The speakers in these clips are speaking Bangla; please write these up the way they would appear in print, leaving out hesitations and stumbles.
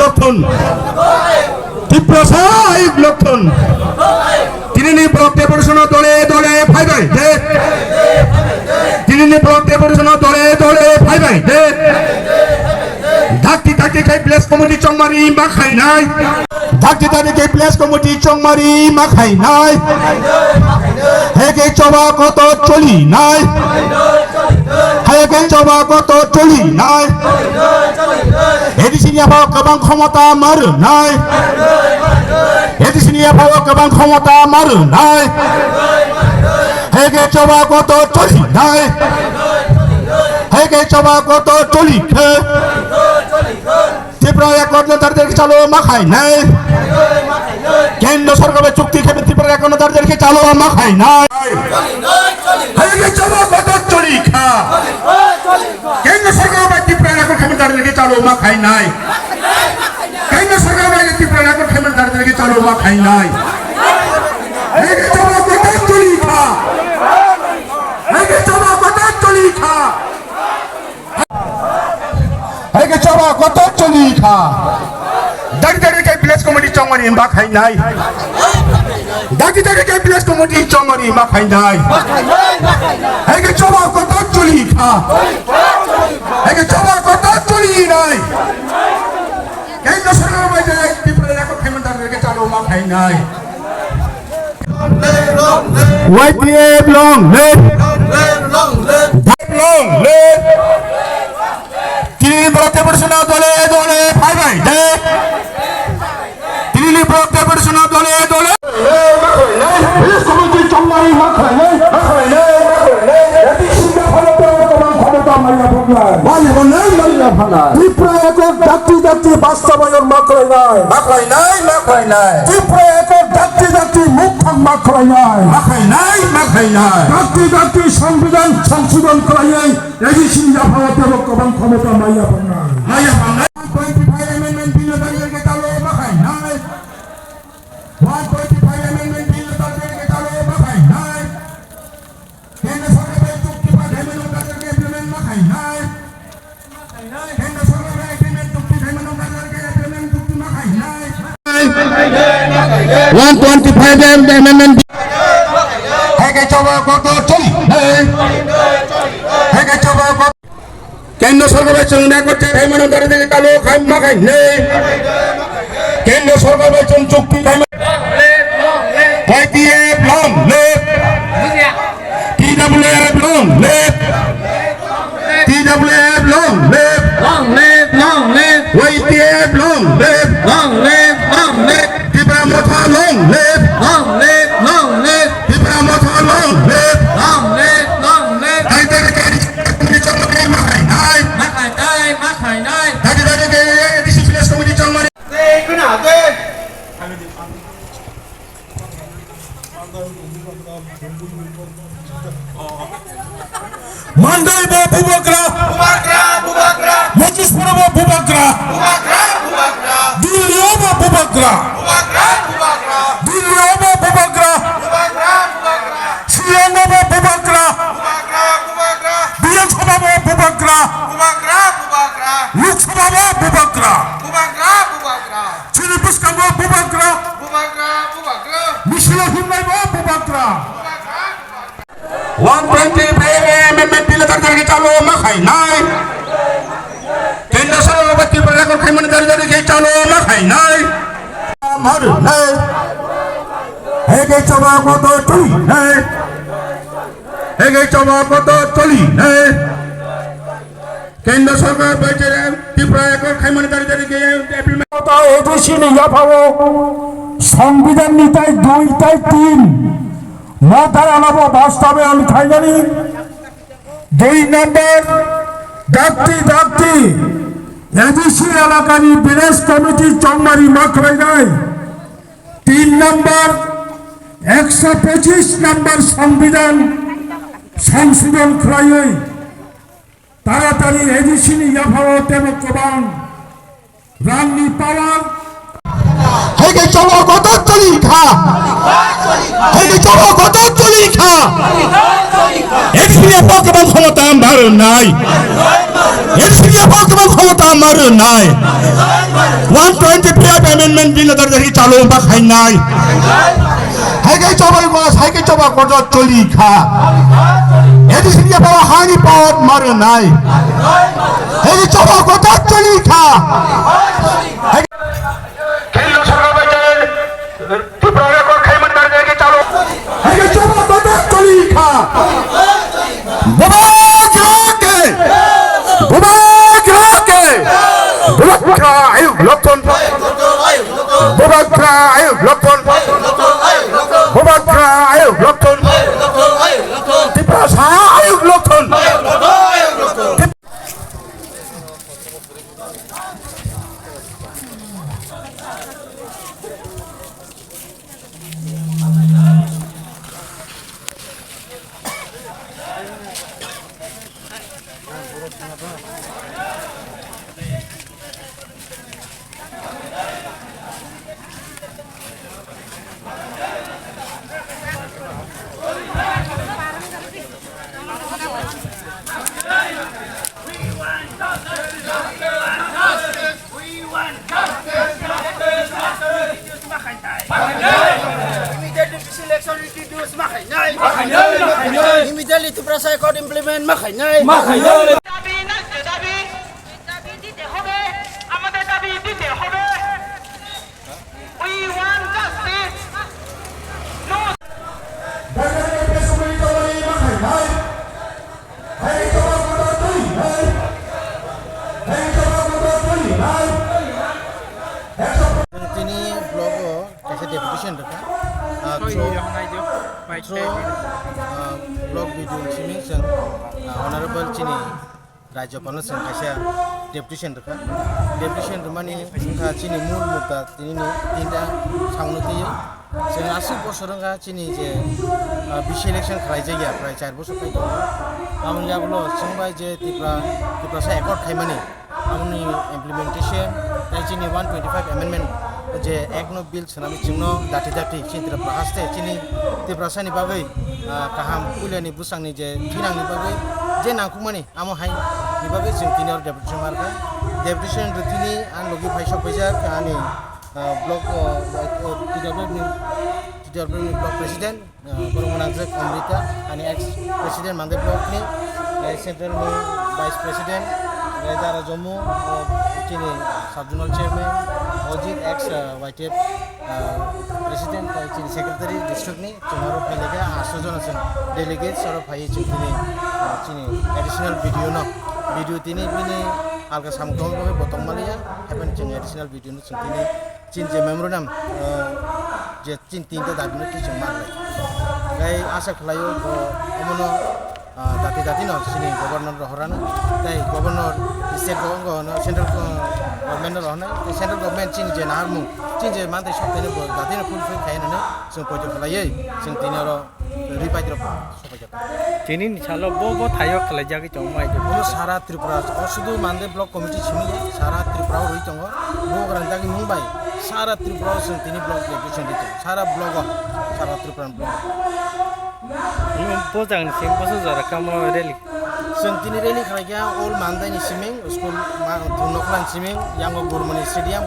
লক্ষণ তীব্র সাহেব লক্ষণ তিনি ব্লকে পড়াশোনা দলে দলে ভাই ভাই তিনি ব্লকে পড়াশোনা দলে দলে ভাই ভাই ধাক্কি ধাক্কি খাই প্লেস কমিটি চংমারি মাখাই নাই ধাক্কি ধাক্কি খাই প্লেস কমিটি চংমারি মাখাই নাই হেগে চবা কত চলি নাই হেগে চবা কত চলি নাই এদিসিনিয়া পাওয়া গোবাं ক্ষমতা মার নাই এদিসিনিয়া পাওয়া গোবাं ক্ষমতা মার নাই হেগে চবা কত চলি নাই হেগে চবা কত চলি খে ত্রিপুরা কর্মচারীদেরকে চালু মাখায় নাই কেন্দ্র সরকারের চুক্তি খেপে ত্রিপুরা কর্মচারীদেরকে চালু মাখায় নাই হেগে চবা কত চলি খা কেন্দ্র সরকার ত্রিপুরা কর্মচারীদেরকে চালু মাখায় নাই কেন্দ্র সরকার ত্রিপুরা কর্মচারীদেরকে চালু মাখায় নাই হেগে চবা কত চলি খা হেগে চবা কত চলি খা হেগে চবা কত চলি খা দাঁড়িয়ে প্লেস কমিটি চংমারি মাখাই নাই দাঁড়িয়ে প্লেস কমিটি চংমারি মাখাই নাই হেগে চবা কত চলি খা হেগে চবা কত চলি নাই কেন্দ্র সরকার বাইরে ত্রিপুরা কর্মচারীদেরকে চালু মাখাই নাই YPF long live long live তিনি ব্লকে পড়াশোনা দলে দলে ভাই ভাই তিনি ব্লকে পড়াশোনা দলে দলে ত্রিপুরা একক যাত্রী যাত্রী বাস্তবায়ন মাখলাই নাই মাখলাই নাই মাখলাই নাই ত্রিপুরা একক যাত্রী যাত্রী মুখ্যম মাখলাই নাই মাখলাই নাই মাখলাই নাই যাত্রী যাত্রী সংবিধান সংশোধন করাই এডিসিন জাফাওয়াতে গোবাं ক্ষমতা মাইয়া পান্না মাইয়া পান্না 125 অ্যামেন্ডমেন্ট বিল তাদেরকে চালু মাখাই নাই 125 অ্যামেন্ডমেন্ট বিল তাদেরকে চালু মাখাই নাই কেন্দ্র সরকারের চুক্তি বা ধর্মীয় তাদেরকে ইমপ্লিমেন্ট মাখাই নাই কেন্দ্র সরকারের এগ্রিমেন্ট চুক্তি ধর্মীয় তাদেরকে ইমপ্লিমেন্ট চুক্তি মাখাই নাই 125 অ্যামেন্ডমেন্ট হেগে চবা কত চলি হেগে চবা কত কেন্দ্র সরকারের সঙ্গে করতে ধর্মীয় তাদেরকে চালু খাই মাখাই নেই কেন্দ্র সরকারের চুক্তি YPF long live TWF long live TWF long live Long live, long live, YPF long live long live, long live, Tripura মথা long live long live, long live, Tripura মথা long live long live, long live. দাঁড়িয়ে চংমারি মাখাই নাই Makai nai, makai nai. দাঁড়িয়ে এডিসি প্লেস কমিটি চংমারি Mandai ba Bubakra Mojishpura ba Bubakra Dilliyo ba Bubakra Dilliyo ba Bubakra Siyanga ba Bubakra Biyan Sabha ba Bubakra Lok Sabha ba Bubakra Chini Puskar ba Bubakra Mishila Himai ba Bubakra 125 amendment bill তাদেরকে চালু মাখাই নাই কেন্দ্র সরকার ত্রিপুরা কর্মচারীদেরকে চালু মাখাই নাই মার নাই হেগে চবা কত চলি নাই হেগে চবা কত চলি নাই কেন্দ্র সরকার বাইরে ত্রিপুরা কর্মচারীদেরকে এডিসি নিয়ে পাবো সংবিধান নিতাই 2 তাই 3 মাথার আনাবো বাস্তবায়ন খাইনি 2 নম্বর যাত্রী যাত্রী এডিসি এলাকারই বিলেজ কমিটি চংমারি মাখলাই নাই 3 নম্বর 125 নম্বর সংবিধান সংশোধন করাই তাড়াতাড়ি এডিসি নিয়ে পাবো তেমন গোবাं রান্নি পাওয়ার হেগে চলো কত চলি খা হেগে চলো কত চলি খা এক্সপিরিয়া পকেবল ক্ষমতা আমার নাই এক্সপিরিয়া পকেবল ক্ষমতা আমার নাই 125 অ্যামেন্ডমেন্ট বিল দেখি চালু বা খাই নাই হেগে চবাই গলাস হেগে চবা কত চলি খা এক্সপিরিয়া পাওয়া হানি পাওয়া মার নাই হেগে চবা কত চলি খা কেন্দ্র সরকার বলছে ত্রিপুরা রেকর্ড খাইমান দাঁড় দেখি চালু হেগে চবা কত চলি খা লক্ষণ লক্ষণ লক্ষণ ত্রিপুরা আয়োগ লক্ষণ Immediately to press record implement মাখাই নাই দাবি না যে দাবি দাবি দিতে হবে আমাদের দাবি দিতে হবে we want justice no তিনি ব্লগ কাছে ডেপুটেশন রাখা ब्लॉग वीडियो सिमिंग जों ऑनरेबल चिनी राज्यपाल जों खायसे डेपुटेशन रखा डेपुटेशन रमानी जोंहा चिनी मूल मुद्दा दिनैनि तीनटा सावनो फैयो जों आसि बोसोरंगा चिनी जे बिस इलेक्शन खालाय जायगा प्राय 4 बोसोर फैदों आमनि आगोलो सोंबाय जे सा एकर्ड खायमानि आमनि इमप्लिमेंटेशन ताय चिनी 125 अमेंडमेंट जे एक नो बिल सोनामी चिंनो दाथि दाथि चिन्त्रा प्रहास्ते चिनी तिब्रासानि बागै काहाम कुलियानि बुसांनि जे थिनांनि बागै जे नांकुमानि आमो हाय नि बागै जों तिनियाव डेपुटेशन मारका डेपुटेशन रुथिनि आन लगी फाइसा फैसा आनि ब्लक टिडब्लिउनि ब्लक प्रेसिडेंट बरमनाजक अमृता आनि एक्स प्रेसिडेंट मांदे ब्लकनि सेंट्रलनि वाइस प्रेसिडेंट दारा जम्मू चिनी सब जोनल चेयरमैन अजित एक्स वाइटेप प्रेसिडेंट चिनी सेक्रेटारि डिस्ट्रिक्टनि जोंहारो फैलायगा 800 जन जों डेलिगेट सर फायै जों चिनी एडिशनल भिडियो दिनै बिनि आलगा सामगं बतंमालिया हेपन जों एडिशनल भिडियो जों दिनै चिन जे मेमोरेंडम जे चिन तीनटा दाबिनो जों मारबाय गाय आसा खालायो अमनो दाति दाति न चिनी गवर्नर रहरानो ताई governor state governor central government रहनाय सेंट्रल गवर्नमेंट चिनी जे नारमु चिन जे मानते सप्ताहनि दातिनो फुलफिल खायनानै जों पयथ खालायै जों दिनारो रिपाइद्र सफायजा चिनी सालो बो थायो खालाय जागे जमाय बो सारा त्रिपुरा शुद्ध मानदे ब्लक कमिटी सिमिया सारा त्रिपुरा रहि दङ बो ग्रान्दागि मुंबाय सारा त्रिपुरा जों तिनि ब्लक डेपुटेशन दितो सारा ब्लक सारा त्रिपुरा ब्लक पोजां सिं बसो जरा काम रेली जों दिनै रेली खालायगा अल मानदायनि सिमिं स्कुल नखलान सिमिं यांगो गुरमनि स्टेडियाम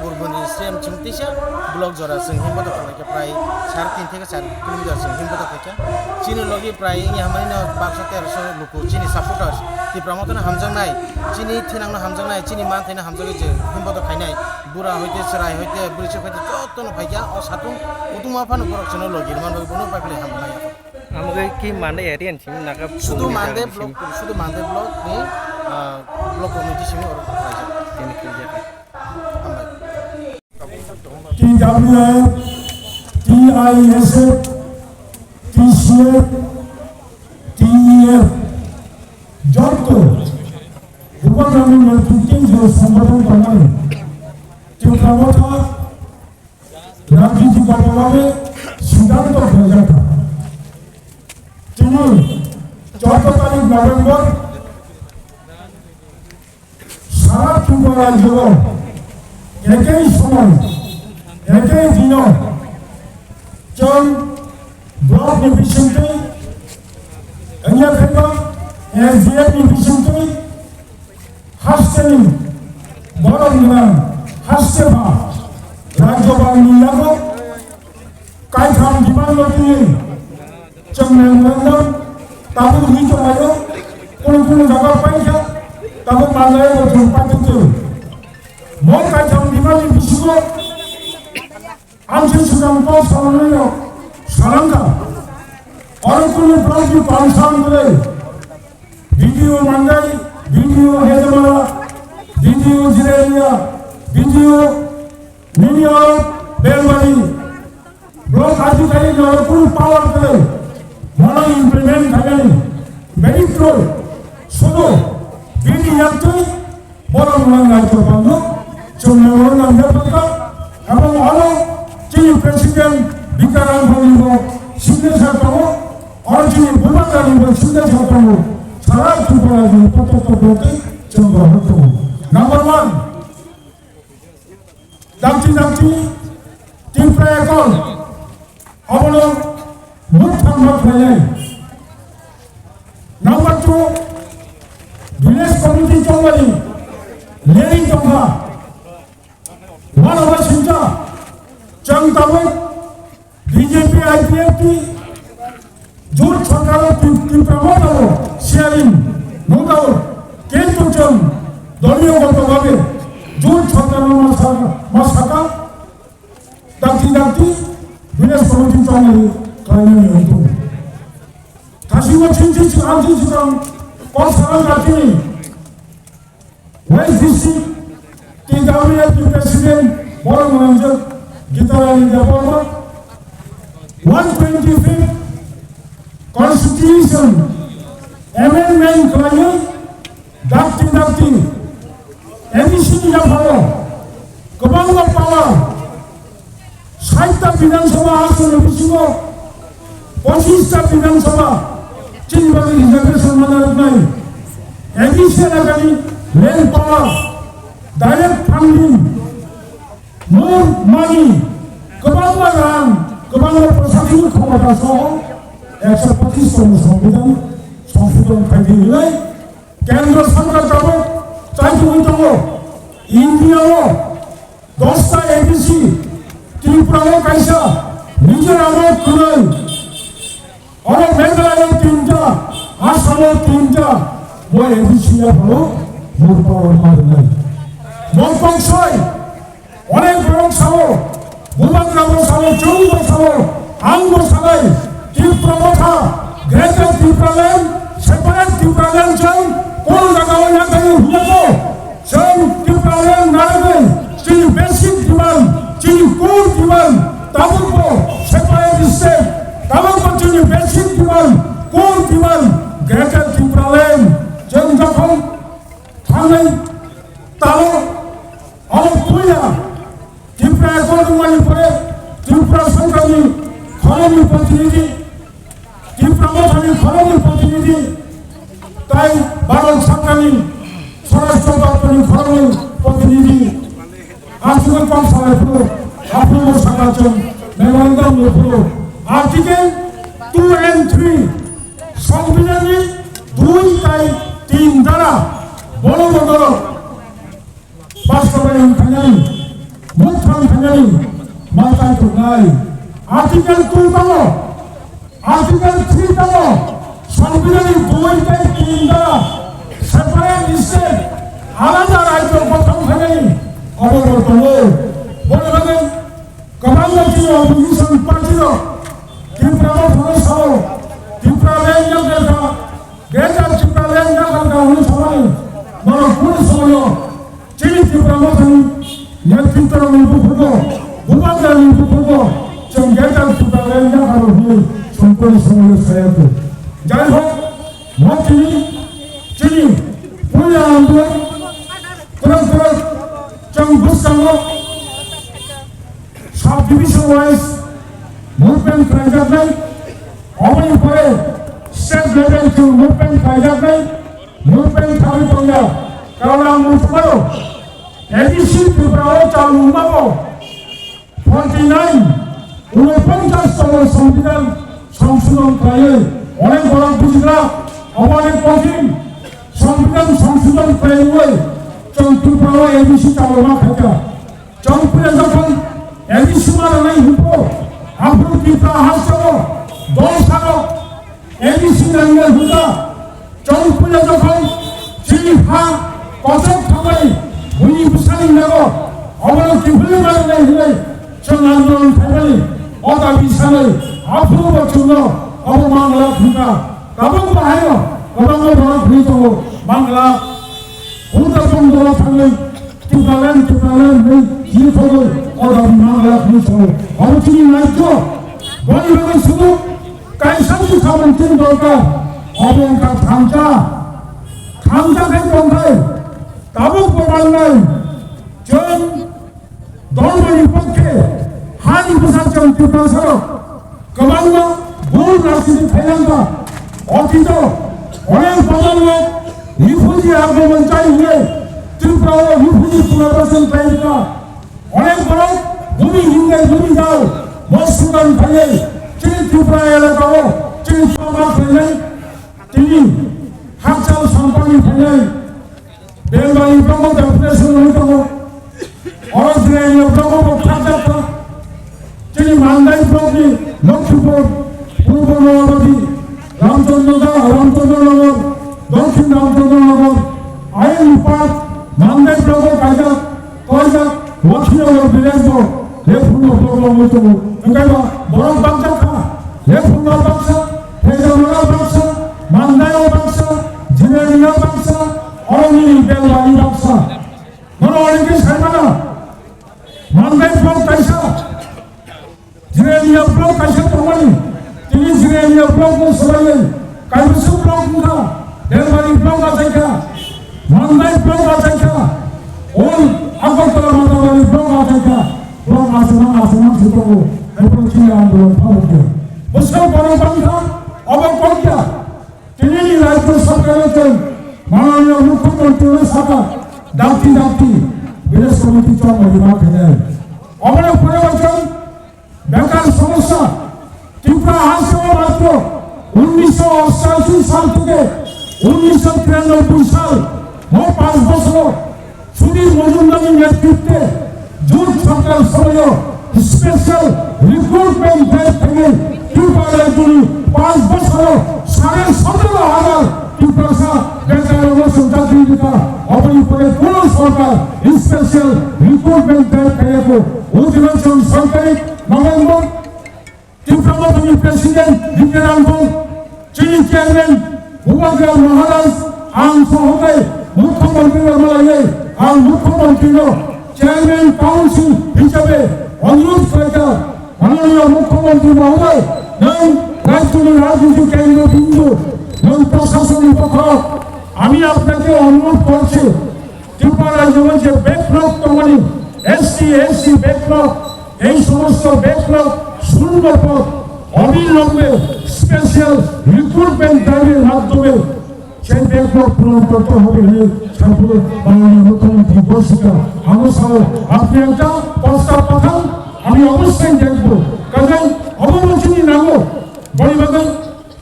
चिमतिसा ब्लक जरा जों हिमबत खालायगा प्राय 3.5 থেকে 4 किलोमीटर जों हिमबत खालायगा चिनि लगी प्राय यामानिनो 1213 लुकु चिनि सपोर्टार्स तिप्रामतन हामजांनाय चिनि थिनांनो हामजांनाय चिनि मानथायनो हामजांगे जे हिमबत खायनाय बुरा होइते सराय होइते बुरिसे होइते जतन फायगा अ सातुं उदुमा फानो बरकसनो लगी मानो बनो पाइले हामनाय আমাকে কি মানে এরিয়ান সিম নাকা শুধু মানদে ব্লক नि ब्लक कमिटी सिम और তিনি কি জায়গা TWF, TISF, TCF, TEF যত উপজাতির নেতৃত্বে যে সংগঠন বানায় চক্রাবত রাজনীতিগতভাবে সিদ্ধান্ত হয়ে যায় তিনি 14 তারিখ নভেম্বর সারা ত্রিপুরা রাজ্য একই সময় Eke Dino, John Block Efficiently, Anya Pema, and GM Efficiently, Hasteni, Boromilan, Hasteva, Rajoban Nilago, Kaitam Dimanoki, Changman, Tabu Hitomayo, Kulu Naga Panka, Tabu Malayo to Patu. More Kaitam Dimani Bisugo, Amsi Sudan Post Salonio, Salanga, Oracle Project Pansandre, Video Mandai, Video Hedamara, Video Zirelia, Video Minio, Belmani, Block Article Oracle Power Play, Mono Implement Tagani, very true, Solo, Video Yatu, Boramuanga Chopano, Chumana Nepaka, among all. Chief President Bikaram Holibo, Sindh Satamo, Origin Bumakarimbo, Sindh Satamo, Sarat Tuparaji, Potoki, Chumba Hoto. Number 1, Dapti, Team Prayer Call, Abono, Mutham Maklayan. Number 2, Village Committee Chongwali, Lering Chongha, one of us Sinja. Changtawe, BJP, IPFP, June Chakara, Timpramata, sharing, no doubt, Kento Chang, Donio Watanabe, June Chakara Masaka, Dati, Village Committee Family, Kayan, Kashima Chinchis, Anjisam, Kosaran Latini, West District, TWF President, Boran Manager, Gitara in the former 125th Constitution Amendment Claim Dapti Edition Yaparo Kabanga Power Saita Pidan Sabha Asun Episimo Posista Pidan Sabha Chinbali Integration Management Edition Agani Land Power Direct Funding More money, Kabanga Prasati Komataso, Exapati Sombidan, Somfidan Kadilai, Kendra Sandra Tabo, Taito, India, Dosta ABC, Timpro Kaisa, Nijaramo Kurai, or Megala Tinta, Asamo Tinta, Boy ABC, more power Madalai. More Ponsai. অনেক বড় সাবো ভূমাগ্রাম সাবো চৌব সাবো আঙ্গ সাবাই তীব্রমথা গ্রেটার তীব্রালেন সেপারেট তীব্রালেন চাই কোন জায়গায় না কেন হুয়াতো সেই তীব্রালেন নাড়াবেন সেই বেসিক ডিমান্ড সেই কোর ডিমান্ড তাবুকো সেপারেট স্টেট তাবুকো সেই basic demand core demand greater তীব্রালেন যেন যখন থামে তাও অনেক কুইয়া Tripura Economy Pore, Tripura Sankani, Economy Protinidi, Tripura Motani Economy Protinidi, Tai Baron Sankani, Swarashtra Economy Protinidi, Article Consul, Apollo Sakacham, Memorandum Lepro, Article 2 and 3, Sangbinani, Dui Tai, Tin Dara, Bolomodoro, Pastor Kanani. Mutham Kanani, Mata Tunai, Article 2 Tamo, Article 3 Tamo, Sangbinani Duai Tinda, separate state, Alanda Raito Mutham Kanani, Aboro Tomo, Bonagan, Commander of Opposition Partido, Timpra Motoso, Timpra Lenya, Greater Timpra Lenya, Unisawai, Monopulisoyo, Chili Timpra Motan. Yalpintar Mumpugo, Bumanga Mumpugo, Changata Tutalenda Haru, Sampoli Samuel Sayato. Jaiho, Mokini, Chini, Puya Ambo, Kura, Chang Busamo, Subdivision wise, Movement Kajabay, Omni Pare, Step level to Movement Kajabay, Movement Kalitonga, Kala Mutmaro. Edisi Tripura Chalumabo, 49 সংবিধান সংশোধন করে অনেক বড় গুজরাট অনেক কঠিন সংবিধান সংশোধন করে ত্রিপুরা এবিসি চালনা থাকে চৌপুরে যখন এবিসি মানে নেই হুপো আপনার ত্রিপুরা হাসব দল থাকো এবিসি নাঙ্গে হুদা চৌপুরে যখন চিলিফা কচক থাকাই ভুনি বুসানি নেব অবল কিভুলি মানে নেই হুলে জন আন্দোলন থাকলে অদা বিশালে আফুর বছর অবমানলা হুদা গাবং বাহায় গাবং বড় ভুইতো বাংলা উন্নতম দল থাকলে টিপালেন নেই জিনিসগুলো অদা বাংলা ভুইতো অবচিনি রাজ্য গরিবের শুধু কাইসান্তি খাবেন তিন দরকার অবঙ্কা খামচাকে বন্ধায় তাবুক বাংলায় জন দলবাড়ির পক্ষে হানি প্রশাসন ত্রিপুরা গবাঙ্গ ভুল রাজনীতি ফেলাঙ্গা অতীত অনেক প্রজন্ম রিফিউজি আগমন চাই হয়ে ত্রিপুরা রিফিউজি পুনর্বাসন প্রায়িকা অনেক বড় ভূমি হিন্দে ভূমি দাও মসুদান ফেলে তিনি ত্রিপুরা এলাকাও তিনি সভা ফেলে তিনি হাকচাল সম্পন্ন ফেলে বেলবাড়ি ব্রহ্ম ডেপুটেশন হইত অরজিনাইল ব্রহ্ম খাজাতা তিনি মালদাই ব্লকে লক্ষ্মীপুর পূর্ব নবাবাদী রামচন্দ্রনগর দক্ষিণ রামচন্দ্রনগর আইন পাট মালদাই ব্লক কাজাক লক্ষ্মীনগর বিরাজ লেফুন প্রবলেম এখানে বড় বাচ্চা খা লেফুন বাচ্চা হেজামরা বাচ্চা মালদায় বাচ্চা জিনেরিয়া বাচ্চা অরঙ্গি বেলবাড়ি বাচ্চা মনে অনেকে সাইবানা মালদাই ব্লক কাইসা জিনেরিয়া ব্লক কাইসা প্রমাণী তিনি জিনেরিয়া ব্লক সবাই কাইসু ব্লক মুখা বেলবাড়ি ব্লক আছে খা মালদাই ব্লক আছে খা ওই আগরতলা মাতাবাড়ি ব্লক আছে খা ব্লক আসমান ছোট এরপর ছিল আন্দোলন ভাবকে মুসলিম গণতন্ত্র অবজ্ঞা তিনি রাজ্য সরকারের মাননীয় মুখ্যমন্ত্রীর সাথে ডাক্তি বিদেশ কমিটি চন্দ্রমা খেলেন অবলা পরিবর্তন বেকার সমস্যা ত্রিপুরা আসবে মাত্র 1988 সাল থেকে 1993 সাল 5 বছর সুধীর মজুমদারের নেতৃত্বে জোট সরকার সময় স্পেশাল রিক্রুটমেন্ট ড্রাইভ থেকে ত্রিপুরার জন্য 5 বছর 17,500 ত্রিপুরা বেকার অবস্থা চাকরিটা অবৈধভাবে কোন সরকার স্পেশাল রিক্রুটমেন্ট ড্রাইভ থেকে অধিবেশন সরকারি নভেম্বর ত্রিপুরা প্রেসিডেন্ট বিজ্ঞানবন চিনি চেয়ারম্যান ভূপাল মহারাজ আম সহকারী মুখ্যমন্ত্রীর মালায় আর মুখ্যমন্ত্রীর চেয়ারম্যান কাউন্সিল হিসাবে অনুরোধ করেছে মাননীয় মুখ্যমন্ত্রী মহোদয় রাজ্যের রাজনৈতিক কেন্দ্রবিন্দু প্রশাসনিক পক্ষ আমি আপনাকে অনুরোধ করছি ত্রিপুরা রাজ্যের যে ব্যাকলগ কোম্পানি এসসি ব্যাকলগ এই সমস্ত ব্যাকলগ শূন্য পদ অবিলম্বে স্পেশাল রিক্রুটমেন্ট ড্রাইভের মাধ্যমে সেই ব্যাকলগ পূরণ করতে হবে মাননীয় মুখ্যমন্ত্রী বর্ষিকা আমার সহ আপনি একটা প্রস্তাব পাঠান আমি অবশ্যই দেখবো কারণ অবমোচনী নামো বড়িবাগান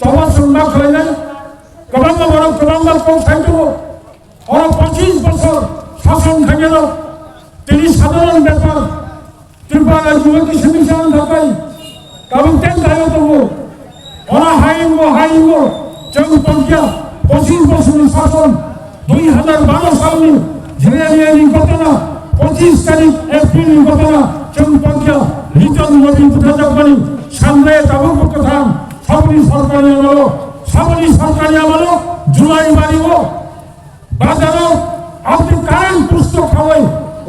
তবা সন্ধ্যা করে নেন কবাঙ্গার পৌঁছাই দেব ওরা 25 বছর শাসন থেকে গেল তিনি সাধারণ ব্যাপার ত্রিপুরা যুবতী সমিশন ঢাকাই কারণ তেল দায়িত্ব দেবো ওরা হাইঙ্গ চৌপঞ্চা 25 বছর শাসন 2012 সালে ঝিনাইদহ ঘটনা 25 তারিখ এপ্রিল ঘটনা চৌপঞ্চা রিটার্ন নদী উঠাজাবানি সামনে তাবুক কথা সবই সরকারি আমলো জুলাই মারিব বাজারও আপনি কারেন্ট পুস্তক খাওয়াই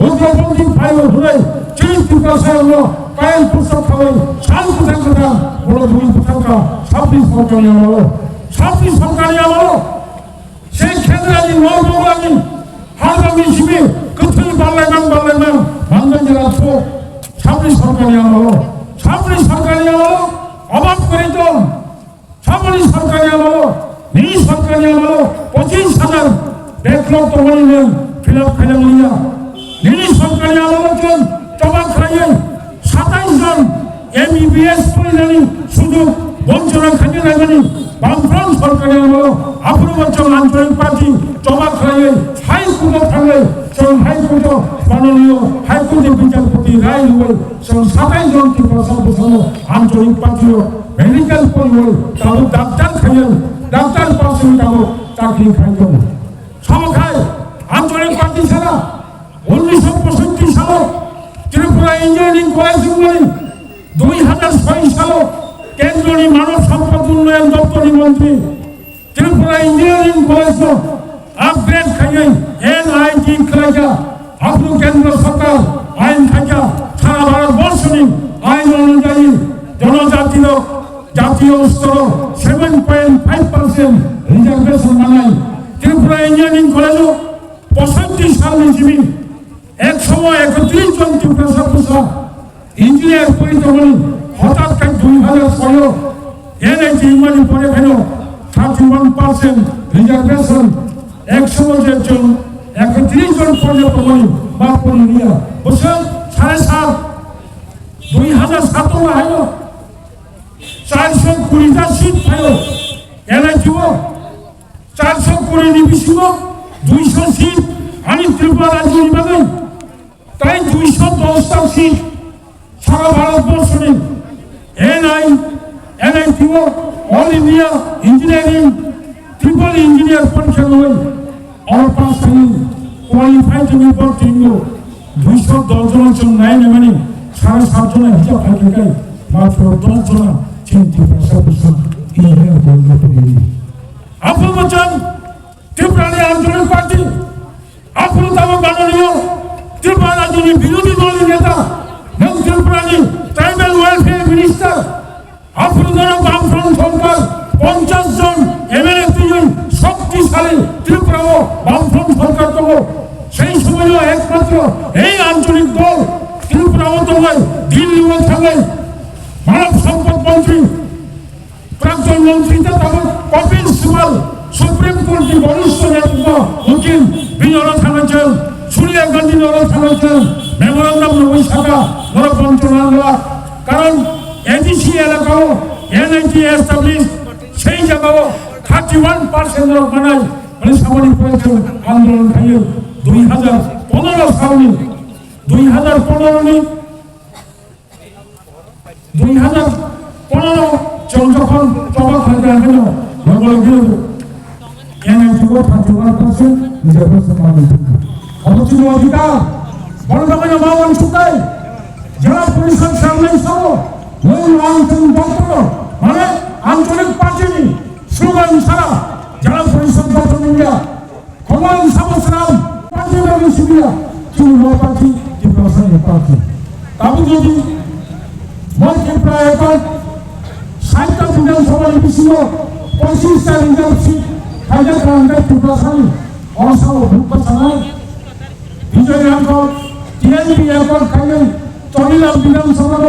উগ্রপন্থী ফাইল ধরে চিন্তিত হলো কারেন্ট পুস্তক খাওয়াই শান্তি থাকা বড় দুই থাকা সবই সরকারি আমলো সেই ক্ষেত্রে আজ নববাণী হারবামি শিবির কোথায় বাংলাগান বাংলা জেলা সবই সরকারি আমলো অবাক করে তো সবই সরকারি আমলো সরকারি আমলো 25,000 ব্যাকলগ তো বললেন ফিল আপ খেলে সরকারি আমলো চবাক খাইয়ে 27 জন MBBS পরিধানী সুযোগ বঞ্চনা খাটিয়ে রাখবেনি বামফ্রন্ট সরকারের আমল অপূর্বচল আঞ্চলিক পার্টি জমা খাইয়ে হাইকোর্টে থাকলে সেই হাইকোর্ট মাননীয় হাইকোর্টের বিচারপতি রায় হয়ে সেই 27 জন প্রশাসন বসানো আঞ্চলিক পার্টিও মেডিকেল পরিবার তাও ডাক্তার খাইয়ে ডাক্তার পাশে তাও চাকরি খাইতেন সমখায় আঞ্চলিক পার্টি ছাড়া 1965 সালে ত্রিপুরা ইঞ্জিনিয়ারিং কলেজ 2006 সালে কেন্দ্রীয় মানব সম্পদ উন্নয়ন দপ্তরের মন্ত্রী ত্রিপুরা ইঞ্জিনিয়ারিং কলেজ আপগ্রেড খাইয়ে NIT খাইয়া আপনার কেন্দ্র সরকার আইন খাইয়া সারা ভারতবর্ষ আইন অনুযায়ী জনজাতীয় জাতীয় স্তর 7.5% রিজার্ভেশন বানাই ত্রিপুরা ইঞ্জিনিয়ারিং কলেজও 65 সাল নিয়ে এক সময় 31 জন ত্রিপুরা ছাত্র ইঞ্জিনিয়ার পরিচিত হলেন হঠাৎ করে 2016 NIT ইমানি পরে ফেল 31% রিজার্ভেশন 100 জন 31 জন পর্যন্ত হলেন বা পরিনিয়া বছর 7.5 2017 হল 420টা সিট পাইল NIT 420 নিবিসিব 200 সিট আমি ত্রিপুরা রাজ্য বিভাগে তাই 210টা সিট সারা Bharatvarsha NIT all India engineering triple engineer পরীক্ষা হয়ে অল পাস হয়ে কোয়ালিফাইড নির্ভর টিম 210 জন নাই মানে 7.5 জনের হিসাব থাকে মাত্র 10 জন চিন্তি প্রশাসন ইঞ্জিনিয়ার বলতে পারি আপনি বলছেন ত্রিপুরা আঞ্চলিক পার্টি আপনি তবে মাননীয় ত্রিপুরা রাজ্যের বিরোধী দলের নেতা এবং ত্রিপুরানি ট্রাইবাল ওয়েলফেয়ার মিনিস্টার আপনি বামফ্রন্ট সরকার 50 জন MLA শক্তিশালী ত্রিপুরা ও বামফ্রন্ট সরকার তো সেই সময়ও একমাত্র এই আঞ্চলিক দল ত্রিপুরা ও হয় দিল্লি ও থাকে মানব সম্পদ মন্ত্রী প্রাক্তন মন্ত্রী কপিল সিবাল সুপ্রিম কোর্টের বরিষ্ঠ নেতৃত্ব উকিল বিনয় থানাচল সোনিয়া গান্ধী নর থানাচল মেমোরান্ডাম নবী শাখা নর পঞ্চনাঙ্গলা কারণ এডিসি এলাকাও NIT এস্টাবলিশ সেই জায়গাও 31% লোক বানায় মানে সামরিক পরিচয় আন্দোলন খাইয়ে 2015 সালে 2015 যখন জমা খাইতে আসেন NIT 31% রিজার্ভেশন বানায় অবশ্যই অধিকার বর্তমানে মাওয়ান সুকাই জেলা পরিষদ সামনে সহ মূল আঞ্চলিক দপ্তর মানে আঞ্চলিক পার্টি স্লোগান ছাড়া জেলা পরিষদ গঠন ইন্ডিয়া কমল সাবসরাম পার্টি বাবু শিবিরা চুনো পার্টি ত্রিপুরা পার্টি তাবু যদি মন্ত্রী প্রায় এখন 60টা বিধানসভা নির্বাচিত 25টা রিজার্ভ সিট হাইজার করার ত্রিপুরা সানি অসাও ভূপাচানায় বিজয় রাঙ্গল TNP এখন খাইলেন চলিলাম বিধানসভার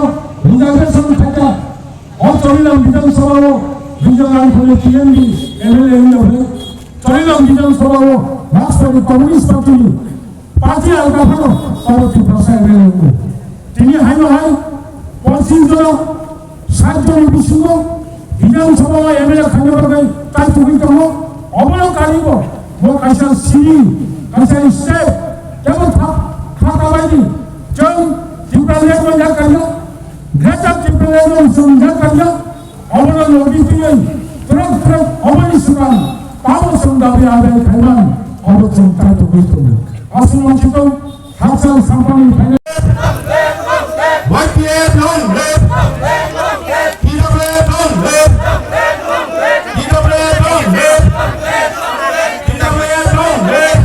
রিজার্ভেশন থাকা অচলিলাম বিধানসভার বিজয় রাঙ্গল TNP MLA হয়ে চলিলাম বিধানসভার রাষ্ট্রপতি কমিউনিস্ট পার্টি আলগা ভালো পরবর্তী ভাষায় MLA তিনি হাই হয় 25 জন 7 জন বিশুদ্ধ বিধানসভা MLA খাইলে তাই তুমি তো অবলক আনিব মো কাইসা সিরি কাইসা স্টেপ কেবল খাতা বাইদি जों ত্রিপুরার মধ্যে কাজ গ্রেটার ত্রিপুরার মধ্যে কাজ অবদান অধিকারী তুরন্ত অবনিসুকান পাবো সংদাবি আদায় খাইবান অবচন কাজ করতে আসুন মঞ্চিত হাসান সাম্পানি final YPF long live PWF long live PWF long live PWF long live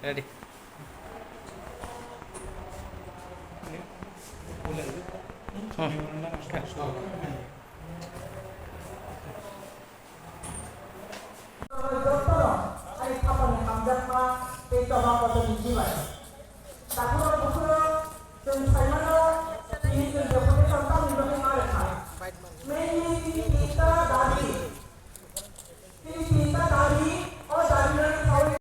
ready. 아니 파판의 감정과 데이터가 어떤 인지와요. 자, 그런 목표로 좀 살만한